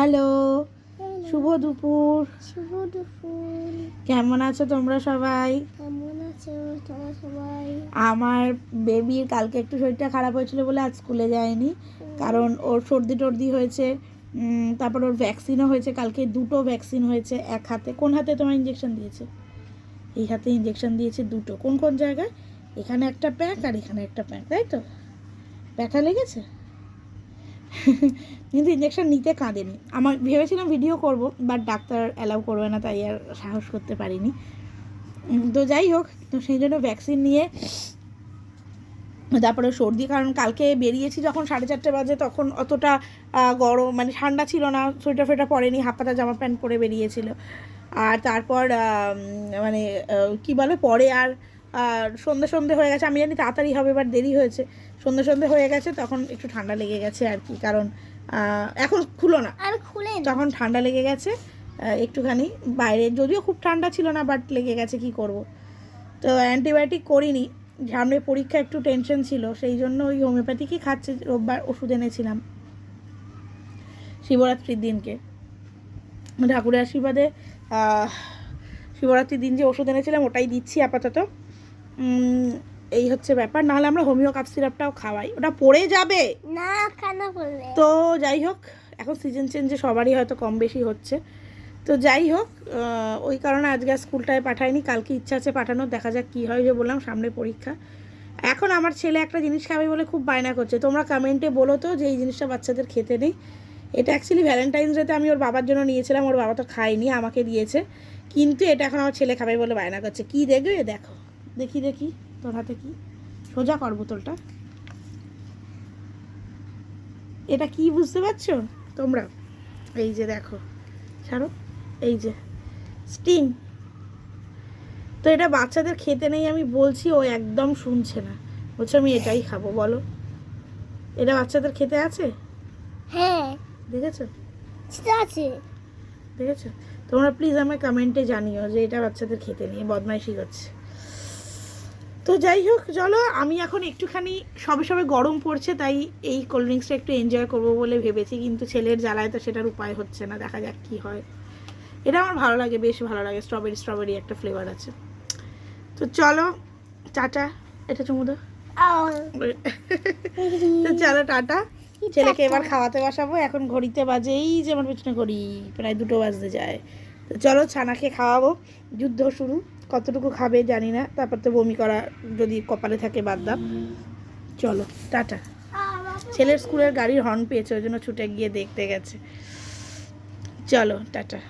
Hello, শুভ দুপুর। শুভ দুপুর। কেমন আছো তোমরা সবাই? কেমন আছো তোমরা সবাই? আমার বেবির কালকে একটু শরীরটা খারাপ হয়েছিল বলে আজ স্কুলে যায়নি, কারণ ওর সর্দি টর্দি হয়েছে। তারপর ওর ভ্যাকসিনও হয়েছে, কালকে 2টো ভ্যাকসিন হয়েছে এক হাতে। কোন হাতে তোমার ইঞ্জেকশন দিয়েছে? এই হাতে ইঞ্জেকশন দিয়েছে 2টো। কোন কোন জায়গায়? এখানে একটা প্যাক আর এখানে একটা প্যাক, তাই তো? ব্যথা লেগেছে? কিন্তু ইঞ্জেকশন নিতে কাঁদেনি। আমার ভেবেছিলাম ভিডিও করব, বাট ডাক্তার অ্যালাউ করবে না, তাই আর সাহস করতে পারিনি। তো যাই হোক, তো সেই জন্য ভ্যাকসিন নিয়ে তারপরে সর্দি, কারণ কালকে বেরিয়েছি যখন 4:30 বাজে, তখন অতটা গরম মানে ঠান্ডা ছিল না, সোয়েটার ফোয়েটার পরেনি, হাফ পাতা জামা প্যান্ট পরে বেরিয়েছিল। আর তারপর মানে কী বলে, পরে আর সন্ধে সন্ধে হয়ে গেছে। আমি জানি তাড়াতাড়ি হবে, বাট দেরি হয়েছে। সন্ধে সন্ধে হয়ে গেছে, তখন একটু ঠান্ডা লেগে গেছে আর কি, কারণ এখন খুলো না, আর খুলে তখন ঠান্ডা লেগে গেছে একটুখানি। বাইরে যদিও খুব ঠান্ডা ছিল না, বাট লেগে গেছে, কি করব। তো অ্যান্টিবায়োটিক করিনি, সামনে পরীক্ষা, একটু টেনশন ছিল, সেই জন্য ওই হোমিওপ্যাথিকই খাচ্ছে। রোববার ওষুধ এনেছিলাম শিবরাত্রির দিনকে, ঠাকুরের আশীর্বাদে। শিবরাত্রির দিন যে ওষুধ এনেছিলাম ওটাই দিচ্ছি আপাতত। এই হচ্ছে ব্যাপার। নাহলে আমরা হোমিও কাপ সিরাপটাও খাওয়াই, ওটা পড়ে যাবে না, কেন করলে? তো যাই হোক, এখন সিজন চেঞ্জে সবারই হয়তো কম বেশি হচ্ছে। তো যাই হোক, ওই কারণে আজকে স্কুলটায় পাঠাইনি, কালকে ইচ্ছা আছে পাঠানোর, দেখা যাক কী হয়। যে বললাম সামনে পরীক্ষা। এখন আমার ছেলে একটা জিনিস খাবে বলে খুব বায়না করছে। তোমরা কমেন্টে বলো তো যে এই জিনিসটা বাচ্চাদের খেতে নেই। এটা অ্যাকচুয়ালি ভ্যালেন্টাইন্স ডেতে আমি ওর বাবার জন্য নিয়েছিলাম, ওর বাবা তো খায়নি, আমাকে দিয়েছে। কিন্তু এটা এখন আমার ছেলে খাবে বলে বায়না করছে। কী দেখবে? দেখো, দেখি তোর হাতে কি, সোজা কর বোতলটা। এটা কি বুঝতে পারছো তোমরা? এই যে দেখো, ছাড়ো, এই যে স্টিং। তো এটা বাচ্চাদের খেতে নেই আমি বলছি, ও একদম শুনছে না, বলছে আমি এটাই খাবো। বলো, এটা বাচ্চাদের খেতে আছে? হ্যাঁ, দেখেছো? সেটা আছে। দেখেছো? তোমরা প্লিজ আমায় কমেন্টে জানিও যে এটা বাচ্চাদের খেতে নেই, বদমাইশি করছে। তো যাই হোক, চলো, আমি এখন একটুখানি সবে সবে গরম পড়ছে, তাই এই কোল্ড ড্রিঙ্কসটা একটু এনজয় করবো বলে ভেবেছি, কিন্তু ছেলের জ্বালায় তো সেটার উপায় হচ্ছে না। দেখা যাক কী হয়। এটা আমার ভালো লাগে, বেশ ভালো লাগে, স্ট্রবেরি একটা ফ্লেভার আছে। তো চলো, টাটা। এটা চুমু দাও। তো চলো, টাটা। ছেলেকে এবার খাওয়াতে বসাবো। এখন ঘড়িতে বাজে, এই যে আমার পিছনে ঘড়ি, প্রায় 2টো বাজতে যায়। তো চলো, ছানাকে খাওয়াবো। যুদ্ধ শুরু, কতটুকু খাবে জানি না, তারপর তো বমি করা যদি কপালে থাকে বাদ দাও। চলো, টাটা। ছেলের স্কুলের গাড়ির হর্ন পেয়েছে, ওই জন্য ছুটে গিয়ে দেখতে গেছে। চলো, টাটা।